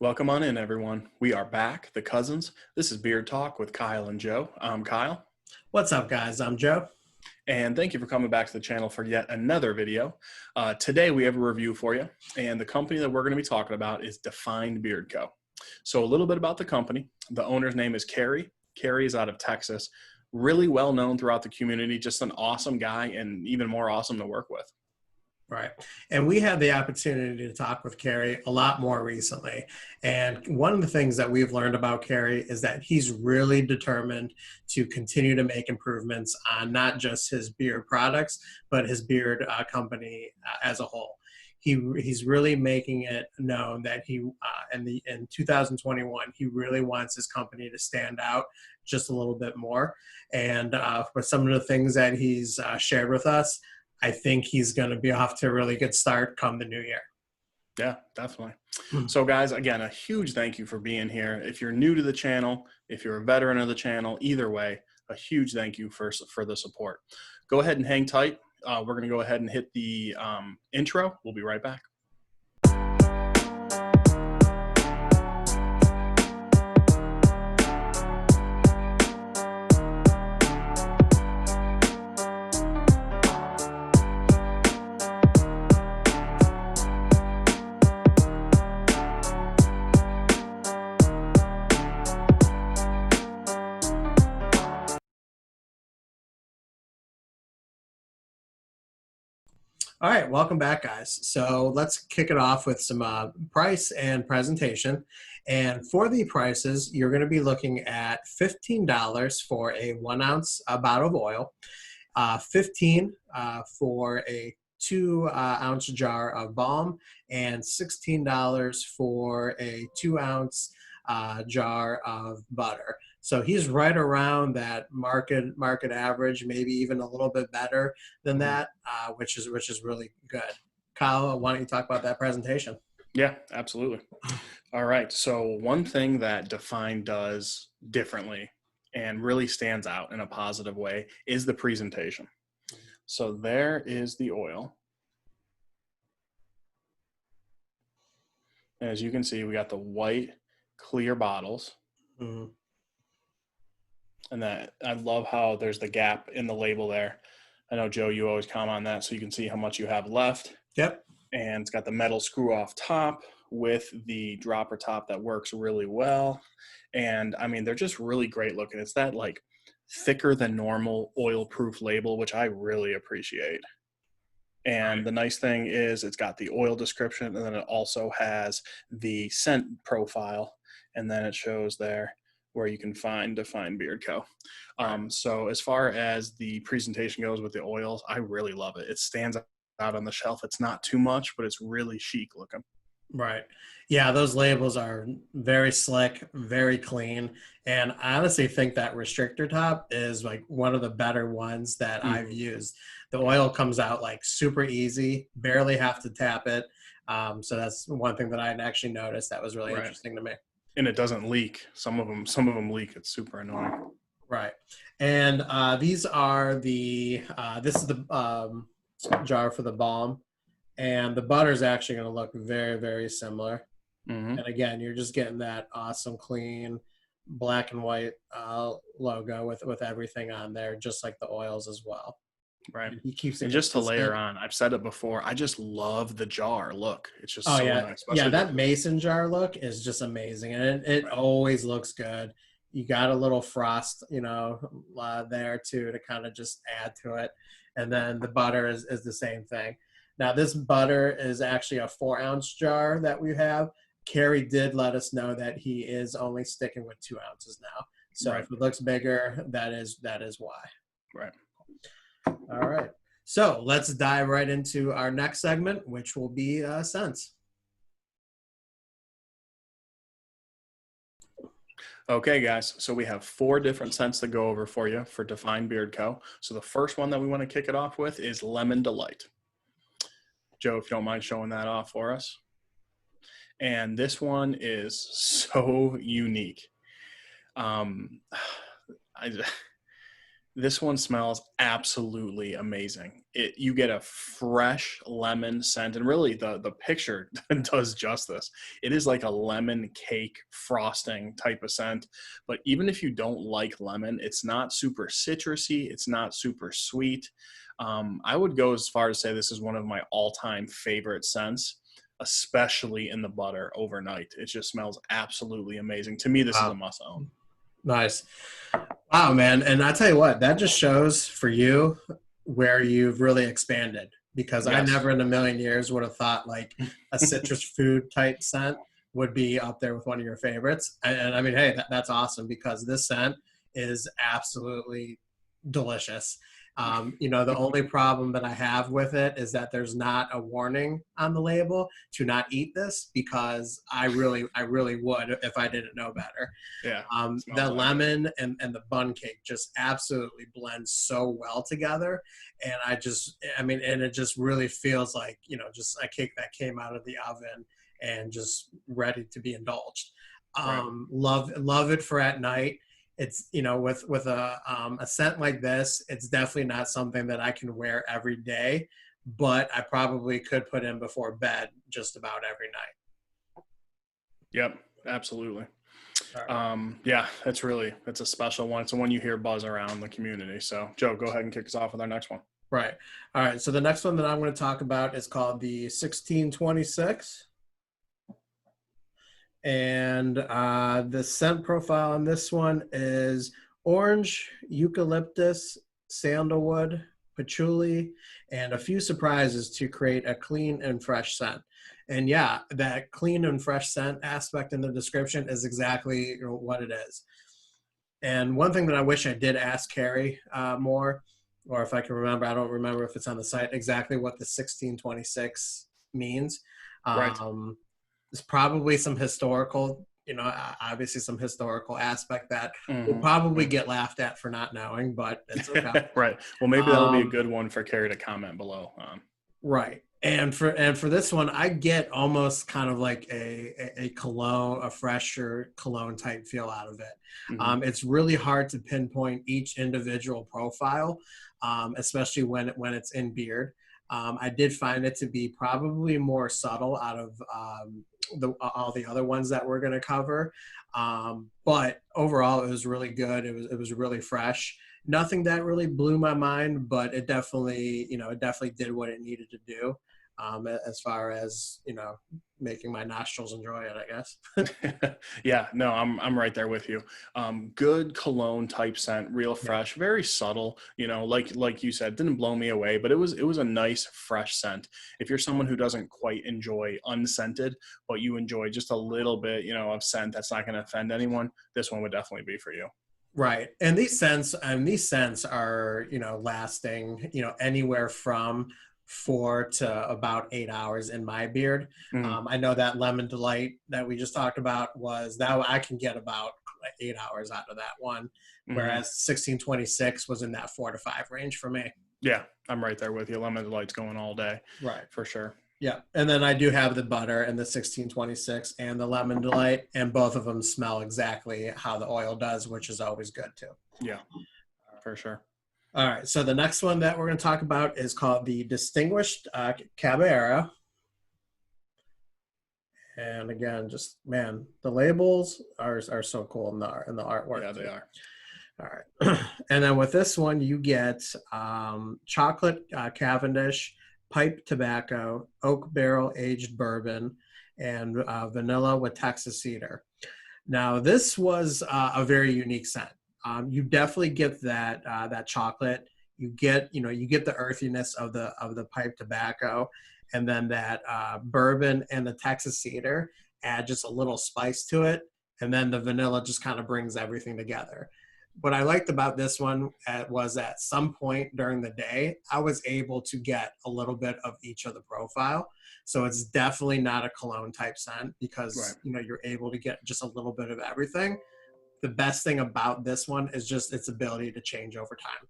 Welcome on in, everyone. We are back, the cousins. This is Beard Talk with Kyle and Joe. I'm Kyle. What's up, guys? I'm Joe. And thank you for coming back to the channel for yet another video. Today we have a review for you, and the company that we're going to be talking about is Defined Beard Co. So a little bit about the company. The owner's name is Kerry. Kerry is out of Texas. Really well known throughout the community, just an awesome guy and even more awesome to work with. Right. And we had the opportunity to talk with Kerry a lot more recently. And one of the things that we've learned about Kerry is that he's really determined to continue to make improvements on not just his beard products, but his beard company as a whole. He's really making it known that in 2021, he really wants his company to stand out just a little bit more. And for some of the things that he's shared with us, I think he's going to be off to a really good start come the new year. Yeah, definitely. So guys, again, a huge thank you for being here. If you're new to the channel, if you're a veteran of the channel, either way, a huge thank you for the support. Go ahead and hang tight. We're going to go ahead and hit the intro. We'll be right back. All right, welcome back, guys. So let's kick it off with some price and presentation. And for the prices, you're going to be looking at $15 for a 1 ounce bottle of oil, $15 for a 2 ounce jar of balm, and $16 for a 2 ounce jar of butter. So he's right around that market average, maybe even a little bit better than that, which is really good. Kyle, why don't you talk about that presentation? Yeah, absolutely. All right. So one thing that Define does differently and really stands out in a positive way is the presentation. So there is the oil. As you can see, we got the white clear bottles. Mm-hmm. And that I love how there's the gap in the label there. I know, Joe, you always comment on that so you can see how much you have left. Yep. And it's got the metal screw off top with the dropper top that works really well. And I mean, they're just really great looking. It's that like thicker than normal oil proof label, which I really appreciate. And the nice thing is it's got the oil description, and then it also has the scent profile. And then it shows there where you can find Defined Beard Co. So as far as the presentation goes with the oils, I really love it. It stands out on the shelf. It's not too much, but it's really chic looking. Right. Yeah, those labels are very slick, very clean. And I honestly think that restrictor top is like one of the better ones that I've used. The oil comes out like super easy, barely have to tap it. So that's one thing that I actually noticed that was really interesting to me. And it doesn't leak. Some of them leak. It's super annoying. Right. And these are the, this is the jar for the balm. And the butter is actually going to look very, very similar. And again, you're just getting that awesome, clean, black and white logo with everything on there, just like the oils as well. Right. He keeps it. And just to layer on, I've said it before, I just love the jar look. It's just so nice. Yeah, that mason jar look is just amazing. And it always looks good. You got a little frost, there too, to kind of just add to it. And then the butter is the same thing. Now, this butter is actually a 4 ounce jar that we have. Kerry did let us know that he is only sticking with 2 ounces now. So if it looks bigger, that is why. Right. All right. So let's dive right into our next segment, which will be scents. Okay, guys. So we have 4 different scents to go over for you for Defined Beard Co. So the first one that we want to kick it off with is Lemon Delight. Joe, if you don't mind showing that off for us. And this one is so unique. This one smells absolutely amazing. You get a fresh lemon scent, and really the picture does justice. It is like a lemon cake frosting type of scent. But even if you don't like lemon, it's not super citrusy. It's not super sweet. I would go as far as say this is one of my all-time favorite scents, especially in the butter overnight. It just smells absolutely amazing. To me, this is a Wow. must own. Nice. Wow, man. And I tell you what, that just shows for you where you've really expanded, because I Yes. never in a million years would have thought like a citrus food type scent would be up there with one of your favorites. And I mean, hey, that's awesome, because this scent is absolutely delicious. The only problem that I have with it is that there's not a warning on the label to not eat this, because I really would if I didn't know better. Yeah, The smells like it. lemon and the bun cake just absolutely blend so well together. And and it just really feels like, just a cake that came out of the oven and just ready to be indulged. Right. Love it for at night. It's, with a scent like this, it's definitely not something that I can wear every day, but I probably could put in before bed just about every night. Yep, absolutely. All right. Yeah, it's a special one. It's the one you hear buzz around the community. So, Joe, go ahead and kick us off with our next one. Right. All right. So the next one that I'm going to talk about is called the 1626. And the scent profile on this one is orange, eucalyptus, sandalwood, patchouli, and a few surprises to create a clean and fresh scent. And yeah, that clean and fresh scent aspect in the description is exactly what it is. And one thing that I wish I did ask Carrie more, or if I can remember, I don't remember if it's on the site exactly what the 1626 means. Right. There's probably some historical, obviously some historical aspect that will Hmm. probably get laughed at for not knowing, but it's okay. Right. Well, maybe that'll be a Um, good one for Carrie to comment below on. right. And for this one, I get almost kind of like a cologne, a fresher cologne type feel out of it. Hmm. It's really hard to pinpoint each individual profile, especially when it's in beard. I did find it to be probably more subtle out of all the other ones that we're going to cover. But overall, it was really good. It was really fresh. Nothing that really blew my mind, but it definitely did what it needed to do, as far as making my nostrils enjoy it, I guess. Yeah, no, I'm right there with you. Good cologne type scent, real Yeah. fresh, very subtle. Like you said, didn't blow me away, but it was a nice fresh scent. If you're someone who doesn't quite enjoy unscented, but you enjoy just a little bit, of scent that's not going to offend anyone, this one would definitely be for you. Right. And these scents are, lasting, anywhere from 4 to about 8 hours in my beard. Mm, I know that Lemon Delight that we just talked about was that I can get about 8 hours out of that one, hmm. whereas 1626 was in that 4 to 5 range for me. Yeah, I'm right there with you. Lemon delight's going all day, Right. for sure. Yeah. And then I do have the butter and the 1626 and the Lemon Delight, and both of them smell exactly how the oil does, which is always good too. Yeah, for sure. All right, so the next one that we're going to talk about is called the Distinguished Caballero. And again, just man, the labels are so cool in the artwork Yeah, they too. are. All right, and then with this one, you get chocolate Cavendish, pipe tobacco, oak barrel aged bourbon, and vanilla with Texas cedar. Now, this was a very unique scent. You definitely get that chocolate. You get the earthiness of the pipe tobacco, and then that bourbon and the Texas cedar add just a little spice to it, and then the vanilla just kind of brings everything together. What I liked about this one was at some point during the day, I was able to get a little bit of each of the profile. So it's definitely not a cologne type scent, Right. because you're able to get just a little bit of everything. The best thing about this one is just its ability to change over time.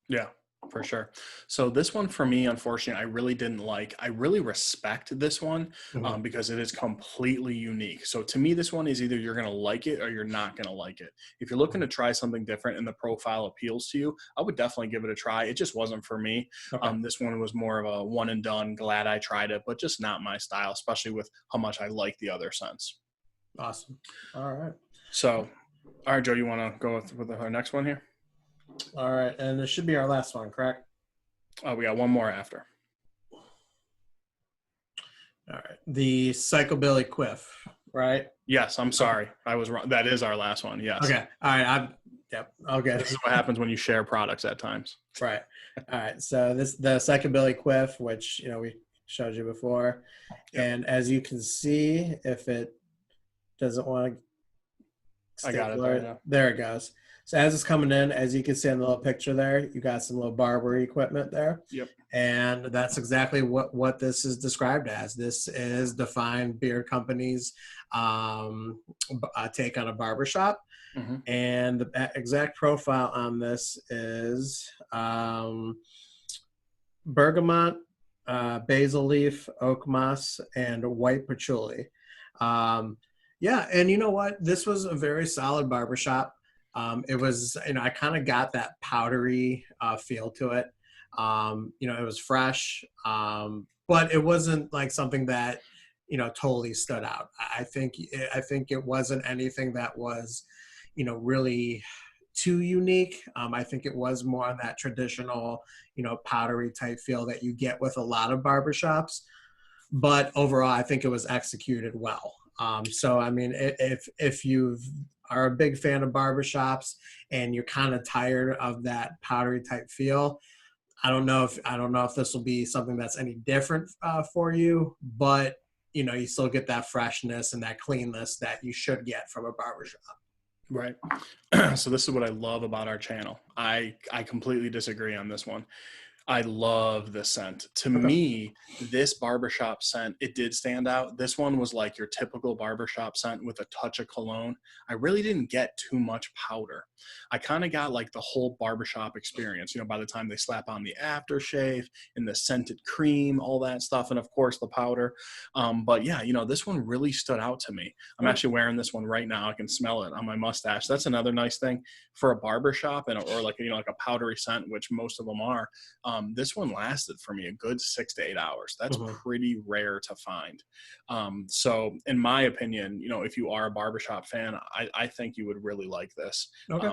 Yeah. For sure. So this one for me, unfortunately, I really didn't like. I really respect this one Mhm. because it is completely unique. So to me, this one is either you're going to like it or you're not going to like it. If you're looking to try something different and the profile appeals to you, I would definitely give it a try. It just wasn't for me. Okay. This one was more of a one and done. Glad I tried it, but just not my style, especially with how much I like the other scents. Awesome. All right. So, all right, Joe, you want to go with our next one here? All right. And this should be our last one, correct? We got one more after. All right. The Psychobilly Quiff, right? Yes, I'm sorry. I was wrong. That is our last one. Yes. Okay. All right. Yep. Okay. This is what happens when you share products at times. Right. All right. So the Psychobilly Quiff, which we showed you before, Yep. and as you can see, if it doesn't want to I got it there, there, yeah. there it goes. So as it's coming in, as you can see in the little picture there, you got some little barber equipment there. Yep. And that's exactly what this is described as. This is Define Beard Company's take on a barbershop. Mm-hmm. And the exact profile on this is bergamot, basil leaf, oak moss, and white patchouli. Yeah, and you know what? This was a very solid barbershop. It was, I kind of got that powdery feel to it. It was fresh, but it wasn't like something that, totally stood out. I think it wasn't anything that was, really too unique. I think it was more on that traditional, powdery type feel that you get with a lot of barbershops. But overall, I think it was executed well. So, I mean, if you are a big fan of barbershops and you're kind of tired of that powdery type feel, I don't know if this will be something that's any different for you, but you still get that freshness and that cleanness that you should get from a barbershop. Right. So this is what I love about our channel. I completely disagree on this one. I love the scent. To me, this barbershop scent, it did stand out. This one was like your typical barbershop scent with a touch of cologne. I really didn't get too much powder. I kind of got like the whole barbershop experience, by the time they slap on the aftershave and the scented cream, all that stuff, and of course the powder. But yeah, this one really stood out to me. I'm actually wearing this one right now. I can smell it on my mustache. That's another nice thing for a barbershop or like, like a powdery scent, which most of them are. This one lasted for me a good 6 to 8 hours. That's pretty rare to find. So in my opinion, if you are a barbershop fan, I think you would really like this. Okay.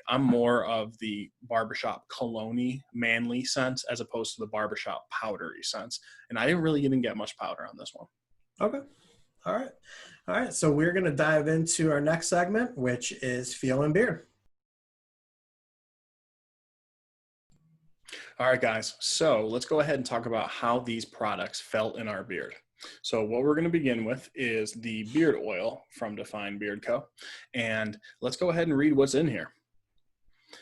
I'm more of the barbershop cologne-y, manly scent as opposed to the barbershop powdery scents. And I didn't really even get much powder on this one. Okay. All right. So we're going to dive into our next segment, which is Feel and Beard. All right, guys. So let's go ahead and talk about how these products felt in our beard. So what we're going to begin with is the beard oil from Define Beard Co. And let's go ahead and read what's in here.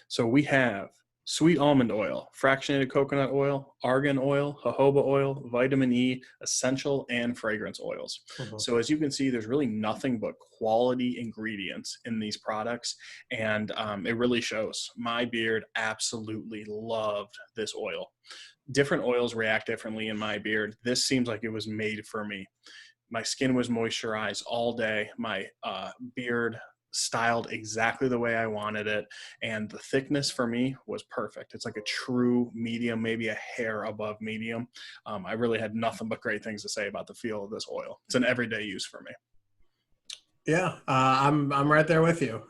So we have sweet almond oil, fractionated coconut oil, argan oil, jojoba oil, vitamin E, essential, and fragrance oils. So as you can see, there's really nothing but quality ingredients in these products, and it really shows. My beard absolutely loved this oil. Different oils react differently in my beard. This seems like it was made for me. My skin was moisturized all day. My beard styled exactly the way I wanted it, and the thickness for me was perfect. It's like a true medium, maybe a hair above medium. I really had nothing but great things to say about the feel of this oil. It's an everyday use for me. Yeah, I'm right there with you.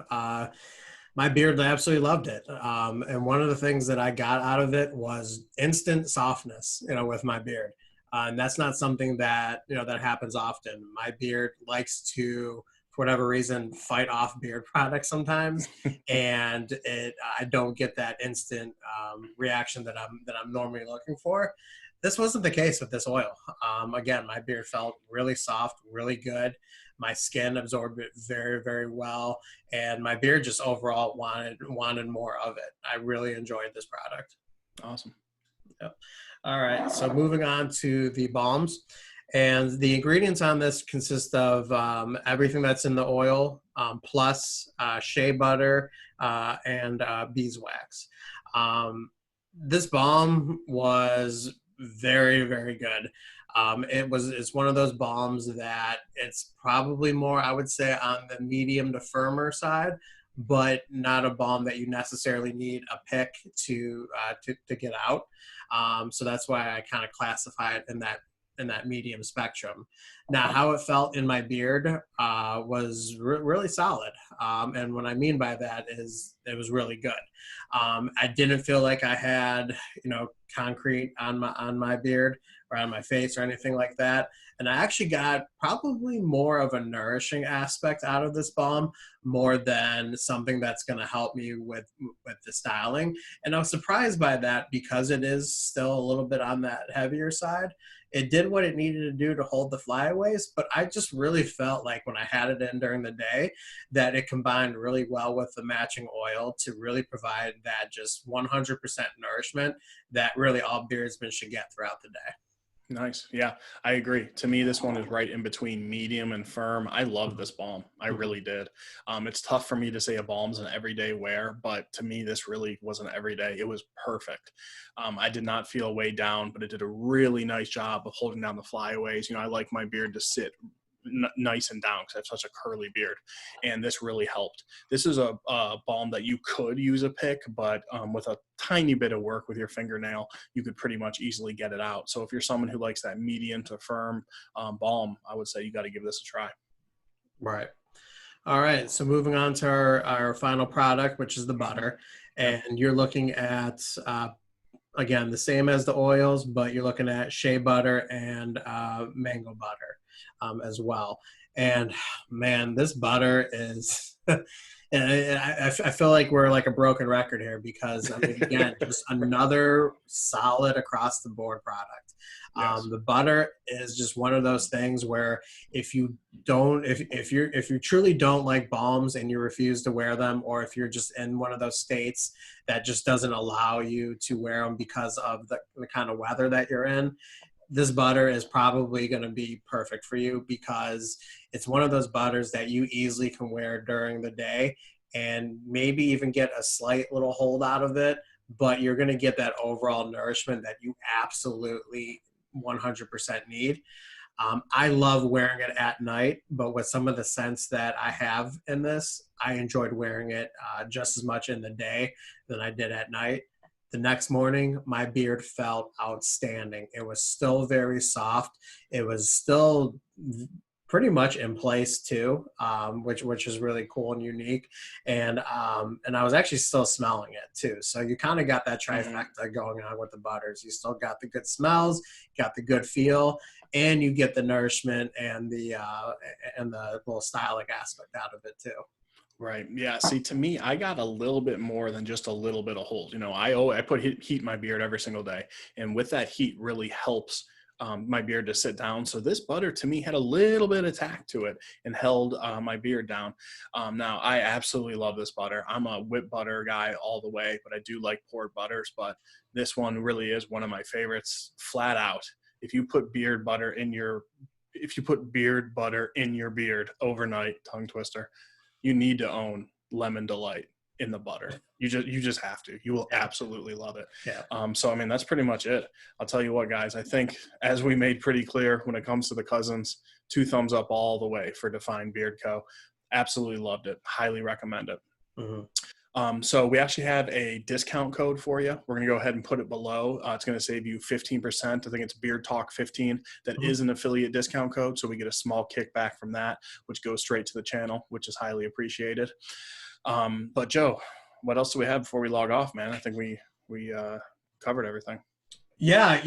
My beard absolutely loved it, and one of the things that I got out of it was instant softness, with my beard, and that's not something that that happens often. My beard likes to, for whatever reason, fight off beard products sometimes, and I don't get that instant reaction that I'm normally looking for. This wasn't the case with this oil. Again, my beard felt really soft, really good. My skin absorbed it very, very well, and my beard just overall wanted more of it. I really enjoyed this product. Awesome. Yep. All right, so moving on to the balms. And the ingredients on this consist of everything that's in the oil, plus shea butter and beeswax. This balm was very, very good. It's one of those balms that it's probably more, I would say, on the medium to firmer side, but not a balm that you necessarily need a pick to get out. So that's why I kind of classify it in that medium spectrum. Now, how it felt in my beard was really solid. And what I mean by that is it was really good. I didn't feel like I had, concrete on my beard or on my face or anything like that. And I actually got probably more of a nourishing aspect out of this balm, more than something that's going to help me with the styling. And I was surprised by that because it is still a little bit on that heavier side. It did what it needed to do to hold the flyaways, but I just really felt like when I had it in during the day that it combined really well with the matching oil to really provide that just 100% nourishment that really all beardsmen should get throughout the day. Nice. Yeah, I agree. To me, this one is right in between medium and firm. I love this balm. I really did. It's tough for me to say a balm's an everyday wear, but to me, this really wasn't everyday. It was perfect. I did not feel weighed down, but it did a really nice job of holding down the flyaways. I like my beard to sit nice and down because I have such a curly beard, and this really helped. This is a balm that you could use a pick, but with a tiny bit of work with your fingernail, you could pretty much easily get it out. So if you're someone who likes that medium to firm balm, I would say you got to give this a try. Right. All right. So moving on to our final product, which is the butter. Yep. And you're looking at, again, the same as the oils, but you're looking at shea butter and mango butter as well. And man, this butter is, and I feel like we're like a broken record here because, I mean, again, just another solid across the board product. Yes. The butter is just one of those things where if you truly don't like balms and you refuse to wear them, or if you're just in one of those states that just doesn't allow you to wear them because of the kind of weather that you're in, this butter is probably going to be perfect for you because it's one of those butters that you easily can wear during the day and maybe even get a slight little hold out of it, but you're going to get that overall nourishment that you absolutely 100% need. I love wearing it at night, but with some of the scents that I have in this, I enjoyed wearing it just as much in the day than I did at night. The next morning, my beard felt outstanding. It was still very soft. It was still pretty much in place too, which is really cool and unique. And I was actually still smelling it too. So you kind of got that trifecta going on with the butters. You still got the good smells, got the good feel, and you get the nourishment and the little stylic aspect out of it too. Right. Yeah. See, to me, I got a little bit more than just a little bit of hold. I put heat in my beard every single day, and with that heat really helps my beard to sit down. So this butter to me had a little bit of tack to it and held my beard down. Now, I absolutely love this butter. I'm a whipped butter guy all the way, but I do like poured butters. But this one really is one of my favorites, flat out. If you put beard butter in your beard overnight, tongue twister, you need to own Lemon Delight in the butter. You just have to. You will absolutely love it. Yeah. So I mean, that's pretty much it. I'll tell you what, guys. I think as we made pretty clear when it comes to the cousins, 2 thumbs up all the way for Define Beard Co. Absolutely loved it. Highly recommend it. Mm-hmm. So we actually have a discount code for you. We're going to go ahead and put it below. It's going to save you 15%. I think it's Beard Talk 15. That is an affiliate discount code. So we get a small kickback from that, which goes straight to the channel, which is highly appreciated. But Joe, what else do we have before we log off, man? I think we covered everything. Yeah,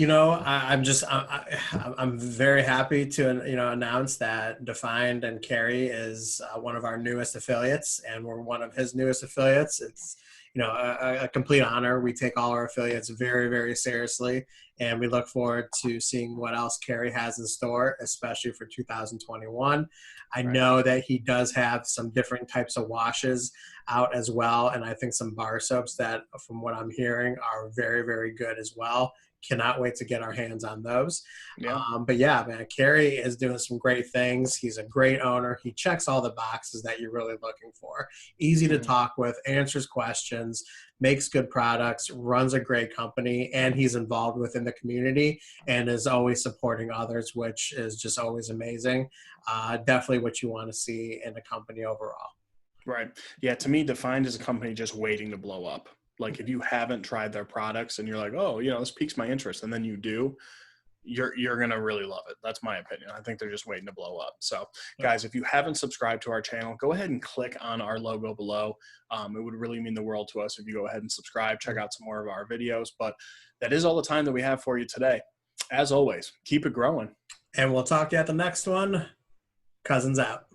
I'm very happy to announce that Defined and Carrie is one of our newest affiliates, and we're one of his newest affiliates. It's a complete honor. We take all our affiliates very, very seriously, and we look forward to seeing what else Carrie has in store, especially for 2021. I know that he does have some different types of washes out as well, and I think some bar soaps that, from what I'm hearing, are very, very good as well. Cannot wait to get our hands on those. Yeah. But yeah, man, Kerry is doing some great things. He's a great owner. He checks all the boxes that you're really looking for. Easy to talk with, answers questions. questions, makes good products, runs a great company, and he's involved within the community and is always supporting others, which is just always amazing. Definitely what you want to see in a company overall. Right. Yeah. To me, Defined is a company just waiting to blow up. Like if you haven't tried their products and you're like, oh, this piques my interest, and then you do, you're gonna really love it. That's my opinion. I think they're just waiting to blow up. So, guys, if you haven't subscribed to our channel, go ahead and click on our logo below. It would really mean the world to us if you go ahead and subscribe. Check out some more of our videos. But that is all the time that we have for you today. As always, keep it growing. And we'll talk to you at the next one. Cousins out.